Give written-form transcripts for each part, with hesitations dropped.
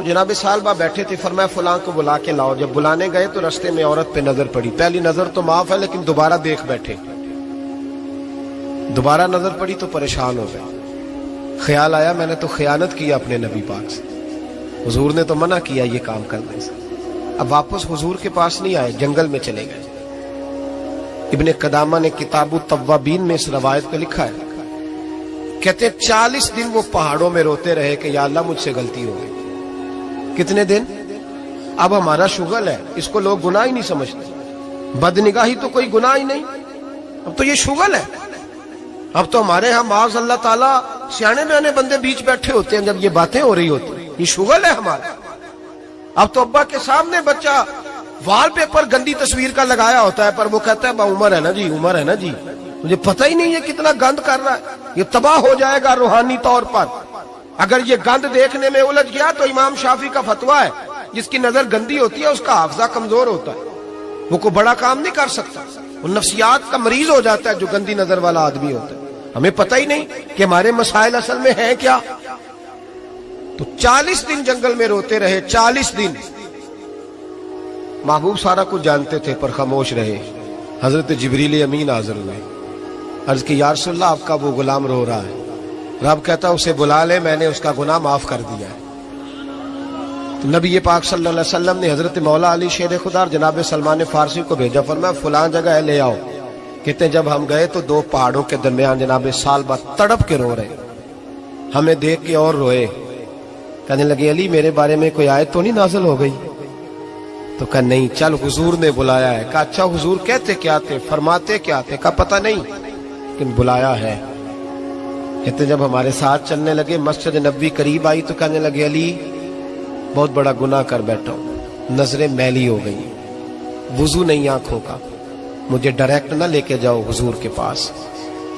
جناب سالبہ بیٹھے تھے، فرمایا فلاں کو بلا کے لاؤ۔ جب بلانے گئے تو رستے میں عورت پہ نظر پڑی، پہلی نظر تو معاف ہے لیکن دوبارہ دیکھ بیٹھے، دوبارہ نظر پڑی تو پریشان ہو گئے۔ خیال آیا میں نے تو خیانت کی اپنے نبی پاک سے، حضور نے تو منع کیا یہ کام کرنے سے۔ اب واپس حضور کے پاس نہیں آئے، جنگل میں چلے گئے۔ ابن قدامہ نے کتاب التوابین میں اس روایت کو لکھا ہے، کہتے ہیں 40 دن وہ پہاڑوں میں روتے رہے کہ یا اللہ مجھ سے غلطی ہو گئی۔ کتنے دن؟ اب ہمارا شغل ہے، اس کو لوگ گناہ ہی نہیں سمجھتے، بدنگاہی تو کوئی گناہ ہی نہیں، اب تو یہ شغل ہے۔ اب تو ہمارے ہاں معاذ اللہ تعالیٰ سیانے بیانے بندے بیچ بیٹھے ہوتے ہیں جب یہ باتیں ہو رہی ہوتی ہیں، یہ شغل ہے ہمارا۔ اب تو ابا کے سامنے بچہ وال پیپر گندی تصویر کا لگایا ہوتا ہے پر وہ کہتا ہے با عمر ہے نا جی، عمر ہے نا جی، مجھے پتہ ہی نہیں یہ کتنا گند کر رہا ہے، یہ تباہ ہو جائے گا روحانی طور پر۔ اگر یہ گند دیکھنے میں الجھ گیا تو امام شافعی کا فتویٰ ہے جس کی نظر گندی ہوتی ہے اس کا حافظہ کمزور ہوتا ہے، وہ کوئی بڑا کام نہیں کر سکتا، وہ نفسیات کا مریض ہو جاتا ہے جو گندی نظر والا آدمی ہوتا ہے۔ ہمیں پتہ ہی نہیں کہ ہمارے مسائل اصل میں ہیں کیا۔ تو 40 دن جنگل میں روتے رہے، 40 دن۔ محبوب سارا کچھ جانتے تھے پر خاموش رہے۔ حضرت جبریل امین حاضر ہوئے، عرض کی یا رسول اللہ آپ کا وہ غلام رو رہا ہے۔ رب کہتا اسے بلا لے، میں نے اس کا گناہ معاف کر دیا ہے۔ تو نبی پاک صلی اللہ علیہ وسلم نے حضرت مولا علی شیر خدا اور جناب سلمان فارسی کو بھیجا، فرمایا فلاں جگہ ہے لے آؤ۔ کہتے ہیں جب ہم گئے تو دو پہاڑوں کے درمیان جناب سالبہ تڑپ کے رو رہے، ہمیں دیکھ کے اور روئے، کہنے لگے علی میرے بارے میں کوئی آیت تو نہیں نازل ہو گئی؟ تو کہا نہیں، چل حضور نے بلایا ہے۔ کہا اچھا حضور کہتے کیا تھے، فرماتے کیا تھے؟ کہا پتہ نہیں لیکن بلایا ہے۔ کہتے جب ہمارے ساتھ چلنے لگے مسجد نبوی قریب آئی تو کہنے لگے علی بہت بڑا گناہ کر بیٹھا ہوں، نظریں میلی ہو گئی، وضو نہیں آنکھوں کا، مجھے ڈائریکٹ نہ لے کے جاؤ حضور کے پاس،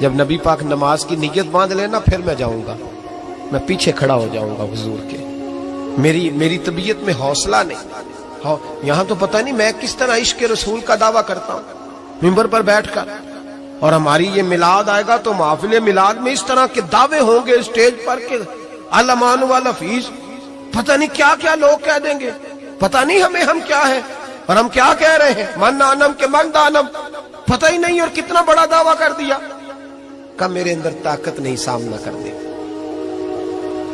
جب نبی پاک نماز کی نیت باندھ لینا پھر میں جاؤں گا، میں پیچھے کھڑا ہو جاؤں گا حضور کے، میری طبیعت میں حوصلہ نہیں، یہاں تو پتہ نہیں میں کس طرح عشق رسول کا دعویٰ کرتا ہوں ممبر پر بیٹھ کر، اور ہماری یہ میلاد آئے گا تو محفل میلاد میں اس طرح کے دعوے ہوں گے اسٹیج پر کہ علمان والحفیظ، پتہ نہیں کیا کیا لوگ کہہ دیں گے، پتہ نہیں ہم کیا ہے اور ہم کیا کہہ رہے ہیں، من آنم کے من دانم، پتہ ہی نہیں، اور کتنا بڑا دعویٰ کر دیا۔ کہ میرے اندر طاقت نہیں سامنا کر دے۔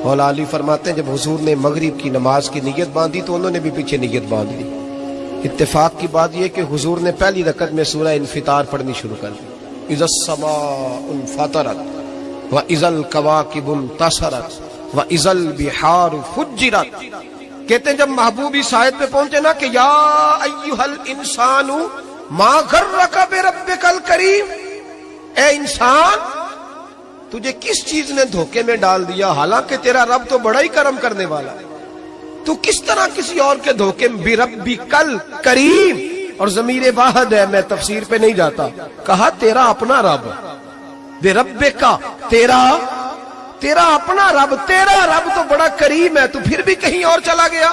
مولا علی فرماتے ہیں جب حضور نے مغرب کی نماز کی نیت باندھی تو انہوں نے بھی پیچھے نیت باندھ لی۔ اتفاق کی بات یہ کہ حضور نے پہلی رکعت میں سورہ انفطار پڑھنی شروع کر دی، اذا السماء انفطرت واذا الکواکب انتصرت واذا البحار فجرت۔ کہتے ہیں جب محبوب اس آیت پہ پہنچے نا کہ یا ایھا الانسان ما غرک بربک الکریم، اے انسان تجھے کس چیز نے دھوکے میں ڈال دیا، حالانکہ تیرا رب تو بڑا ہی کرم کرنے والا ہے، تو کس طرح کسی اور کے دھوکے میں، بربک الکریم، اور ضمیر واحد ہے، میں تفسیر پہ نہیں جاتا، کہا تیرا اپنا رب، بربک کا تیرا اپنا رب، تیرا رب تو بڑا کریم ہے، تو پھر بھی کہیں اور چلا گیا۔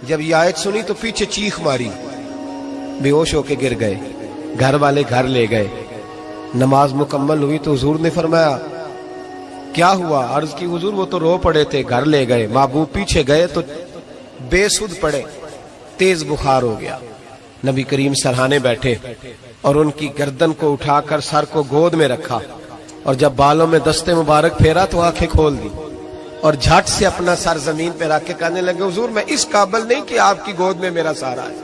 جب یہ آیت سنی تو پیچھے چیخ ماری، بے ہوش ہو کے گر گئے، گھر والے گھر لے گئے، نماز مکمل ہوئی تو حضور نے فرمایا کیا ہوا؟ عرض کی حضور وہ تو رو پڑے تھے، گھر لے گئے، محبوب پیچھے گئے تو بے سدھ پڑے، تیز بخار ہو گیا۔ نبی کریم سرہانے بیٹھے اور ان کی گردن کو اٹھا کر سر کو گود میں رکھا، اور جب بالوں میں دستے مبارک پھیرا تو آنکھیں کھول دی، اور جھٹ سے اپنا سر زمین پہ رکھ کے کہنے لگے حضور میں اس قابل نہیں کہ آپ کی گود میں میرا سارا ہے،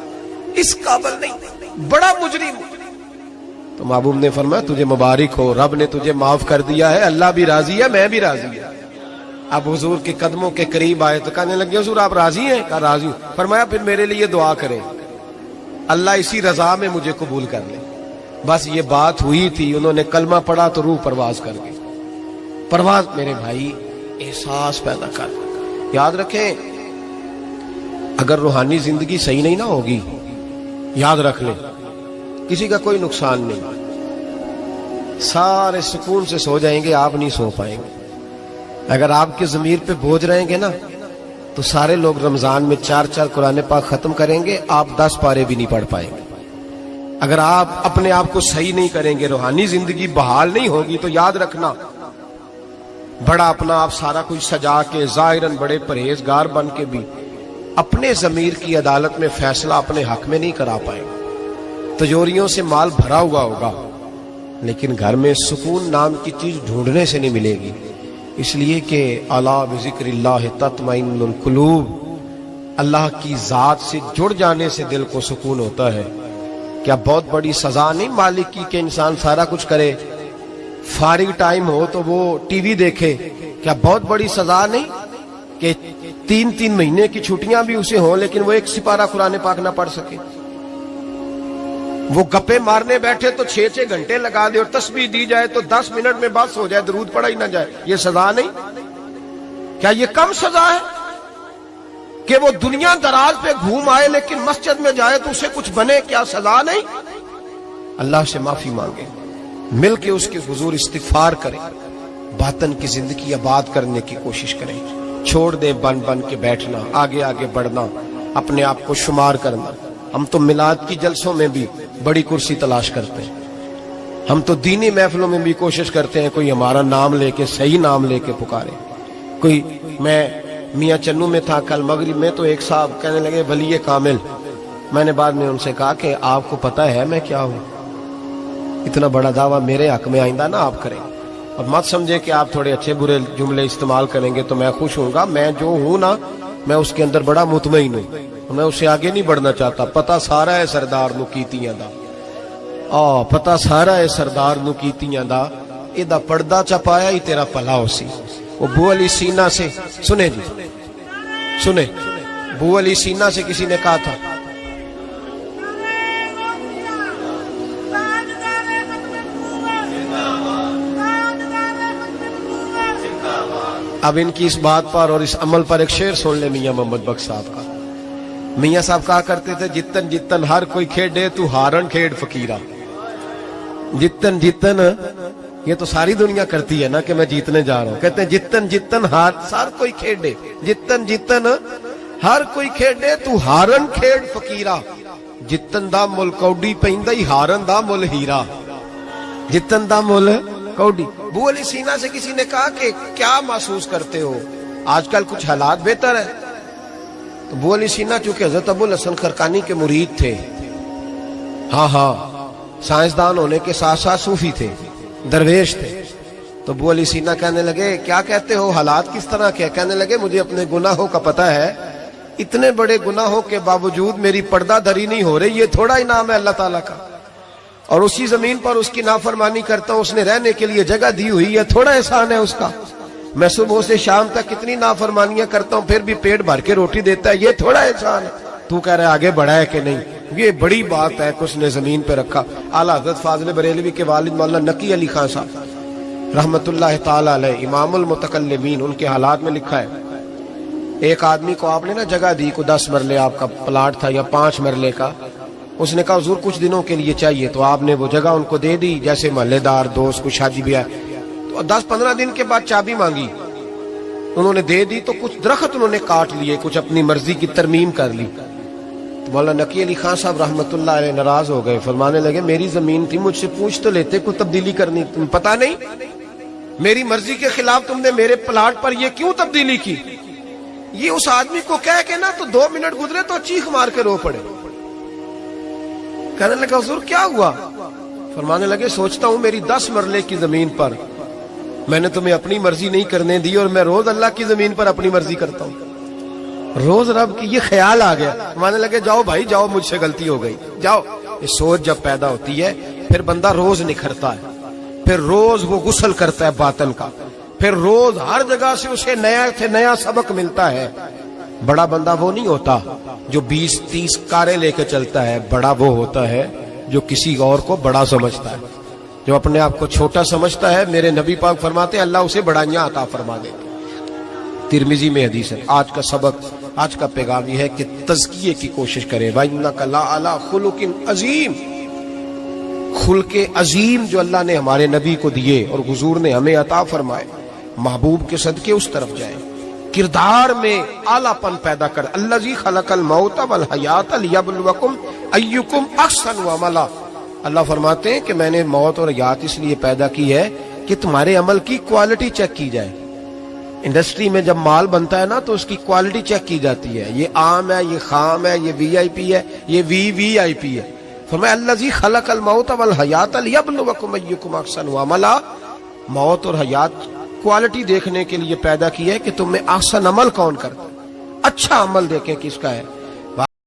اس قابل نہیں، بڑا مجرم۔ تو محبوب نے فرمایا تجھے مبارک ہو، رب نے تجھے معاف کر دیا ہے، اللہ بھی راضی ہے، میں بھی راضی ہوں۔ اب حضور کے قدموں کے قریب آئے تو کہنے لگے حضور آپ راضی ہیں؟ کہا راضی ہوں۔ فرمایا پھر میرے لیے دعا کریں، اللہ اسی رضا میں مجھے قبول کر لے۔ بس یہ بات ہوئی تھی، انہوں نے کلمہ پڑھا تو روح پرواز کر گئی۔ پرواز میرے بھائی احساس پیدا کر، یاد رکھیں اگر روحانی زندگی صحیح نہیں نہ ہوگی، یاد رکھ لیں کسی کا کوئی نقصان نہیں، سارے سکون سے سو جائیں گے، آپ نہیں سو پائیں گے۔ اگر آپ کے ضمیر پہ بوجھ رہیں گے نا تو سارے لوگ رمضان میں 4 قرآن پاک ختم کریں گے، آپ 10 پارے بھی نہیں پڑھ پائیں گے۔ اگر آپ اپنے آپ کو صحیح نہیں کریں گے، روحانی زندگی بحال نہیں ہوگی، تو یاد رکھنا بڑا اپنا آپ سارا کچھ سجا کے ظاہراً بڑے پرہیزگار بن کے بھی اپنے ضمیر کی عدالت میں فیصلہ اپنے حق میں نہیں کرا پائے. تجوریوں سے مال بھرا ہوا ہوگا لیکن گھر میں سکون نام کی چیز ڈھونڈنے سے نہیں ملے گی. اس لیے کہ الا بذکر اللہ تطمئن القلوب، اللہ کی ذات سے جڑ جانے سے دل کو سکون ہوتا ہے. کیا بہت بڑی سزا نہیں مالک کی کہ انسان سارا کچھ کرے، فارغ ٹائم ہو تو وہ ٹی وی دیکھے؟ کیا بہت بڑی سزا نہیں کہ 3 مہینے کی چھٹیاں بھی اسے ہوں لیکن وہ ایک سپارہ قرآن پاک نہ پڑھ سکے؟ وہ گپے مارنے بیٹھے تو 6 گھنٹے لگا دے اور تسبیح دی جائے تو 10 منٹ میں بس ہو جائے، درود پڑھا ہی نہ جائے. یہ سزا نہیں؟ کیا یہ کم سزا ہے کہ وہ دنیا دراز پہ گھوم آئے لیکن مسجد میں جائے تو اسے کچھ بنے؟ کیا سزا نہیں؟ اللہ سے معافی مانگے، مل کے اس کے حضور استغفار کریں، باطن کی زندگی آباد کرنے کی کوشش کریں. چھوڑ دیں بن کے بیٹھنا، آگے آگے بڑھنا، اپنے آپ کو شمار کرنا. ہم تو میلاد کی جلسوں میں بھی بڑی کرسی تلاش کرتے ہیں، ہم تو دینی محفلوں میں بھی کوشش کرتے ہیں کوئی ہمارا نام لے کے، صحیح نام لے کے پکارے. کوئی میں میاں چنو میں تھا کل مغرب میں، تو ایک صاحب کہنے لگے ولی کامل. میں نے بعد میں ان سے کہا کہ آپ کو پتہ ہے میں کیا ہوں؟ اتنا بڑا دعویٰ میرے حق میں آئندہ نہ آپ کریں، اور مت سمجھے کہ آپ تھوڑے اچھے برے جملے استعمال کریں گے تو میں خوش ہوں گا. میں جو ہوں نا، میں اس کے اندر بڑا مطمئن ہوں، میں اسے آگے نہیں بڑھنا چاہتا. پتہ سارا ہے سردار نو کیتیاں دا، پتہ سارا ہے سردار نو کیتیاں دا، ایدہ پردہ چپایا ہی تیرا پلا ہو سی. وہ بو علی سینہ سے سنے جی، سنے بو علی سینہ سے کسی نے کہا تھا اب ان کی اس بات پر اور اس عمل پر ایک شعر سن لے میاں محمد بخش صاحب کا. میاں صاحب کہا کرتے تھے جتن جتن ہر کوئی کھیڑے تو ہارن کھیڑ فقیرہ. جتن جتن یہ تو ساری دنیا کرتی ہے نا کہ میں جیتنے جا رہا ہوں. کہتے ہیں جتن جتن ہر کوئی کھیڑے، جتن جتن ہر کوئی کھیڑے تو ہارن کھیڑ فقیرہ. جتن دا مل کوڈی پہندہ ہی ہارن دا مل ہیرا. جتن دا مل کوڈی. بو علی سینہ سے کسی نے کہا کہ کیا محسوس کرتے ہو آج کل کچھ حالات بہتر ہے؟ تو بو علی سینہ چونکہ حضرت ابو الحسن خرقانی کے مرید تھے، ہاں سائنسدان ہونے کے ساتھ ساتھ صوفی تھے، درویش تھے. تو بو علی سینہ کہنے لگے کیا کہتے ہو، حالات کس طرح کے؟ کہنے لگے مجھے اپنے گناہوں کا پتہ ہے، اتنے بڑے گناہوں کے باوجود میری پردہ دری نہیں ہو رہی. یہ تھوڑا انعام ہے اللہ تعالیٰ کا، اور اسی زمین پر اس کی نافرمانی کرتا ہوں، اس نے رہنے کے لیے جگہ دی ہوئی ہے، تھوڑا احسان ہے اس کا. میں صبح سے شام تک کتنی نافرمانیاں کرتا ہوں پھر بھی پیٹ بھر کے روٹی دیتا ہے، یہ تھوڑا احسان ہے. تو کہہ رہا ہے آگے بڑھا ہے کہ نہیں؟ یہ بڑی بات ہے کہ اس نے زمین پہ رکھا. اعلیٰ حضرت فاضل بریلوی کے والد مولانا نقی علی خان صاحب رحمت اللہ تعالی علیہ، امام المتکلمین، ان کے حالات میں لکھا ہے ایک آدمی کو آپ نے نا جگہ دی، کو 10 مرلے آپ کا پلاٹ تھا یا 5 مرلے کا. اس نے کہا حضور کچھ دنوں کے لیے چاہیے، تو آپ نے وہ جگہ ان کو دے دی. جیسے محلے دار دوست کو شادی بھی ہے تو 10-15 دن کے بعد چابی مانگی، انہوں نے دے دی. تو کچھ درخت انہوں نے کاٹ لیے، کچھ اپنی مرضی کی ترمیم کر لی. تو مولانا نقی علی خان صاحب رحمت اللہ علیہ ناراض ہو گئے، فرمانے لگے میری زمین تھی، مجھ سے پوچھ تو لیتے کوئی تبدیلی کرنی، تمہیں پتہ نہیں؟ میری مرضی کے خلاف تم نے میرے پلاٹ پر یہ کیوں تبدیلی کی؟ یہ اس آدمی کو کہہ کے نا تو 2 منٹ گزرے تو چیخ مار کے رو پڑے. کہنے لگا حضور کیا ہوا؟ فرمانے لگے سوچتا ہوں میری 10 مرلے کی زمین پر میں نے تمہیں اپنی مرضی نہیں کرنے دی، اور میں روز اللہ کی زمین پر اپنی مرضی کرتا ہوں. روز رب کی یہ خیال آ گیا. فرمانے لگے جاؤ بھائی جاؤ، مجھ سے غلطی ہو گئی، جاؤ. یہ سوچ جب پیدا ہوتی ہے پھر بندہ روز نکھرتا ہے، پھر روز وہ غسل کرتا ہے باطن کا، پھر روز ہر جگہ سے اسے نیا سے نیا سبق ملتا ہے. بڑا بندہ وہ نہیں ہوتا جو 20-30 کاریں لے کے چلتا ہے، بڑا وہ ہوتا ہے جو کسی اور کو بڑا سمجھتا ہے. جو اپنے آپ کو چھوٹا سمجھتا ہے، میرے نبی پاک فرماتے ہیں اللہ اسے بڑائیاں عطا فرما دیتے. ترمذی میں حدیث ہے. آج کا سبق، آج کا پیغام یہ ہے کہ تزکیے کی کوشش کریں. وَإِنَّكَ لَعَلَىٰ خُلُقٍ عَظِيمٍ. خلق عظیم جو اللہ نے ہمارے نبی کو دیے اور حضور نے ہمیں عطا فرمائے، محبوب کے صدقے اس طرف جائیں. کردار میں اعلیٰ پن پیدا کر. الذی خلق الموت والحیات لیبلوکم ایکم احسن عملا. اللہ فرماتے ہیں کہ میں نے موت اور حیات اس لیے پیدا کی ہے کہ تمہارے عمل کی کوالٹی چیک کی جائے. انڈسٹری میں جب مال بنتا ہے نا تو اس کی کوالٹی چیک کی جاتی ہے، یہ عام ہے، یہ خام ہے، یہ وی آئی پی ہے، یہ وی آئی پی ہے۔ فرمایا الذی خلق الموت والحیات لیبلوکم ایکم احسن عملا، موت اور حیات کوالٹی دیکھنے کے لیے پیدا کی ہے کہ تم میں احسن عمل کون کرتا ہے، اچھا عمل دیکھیں کس کا ہے۔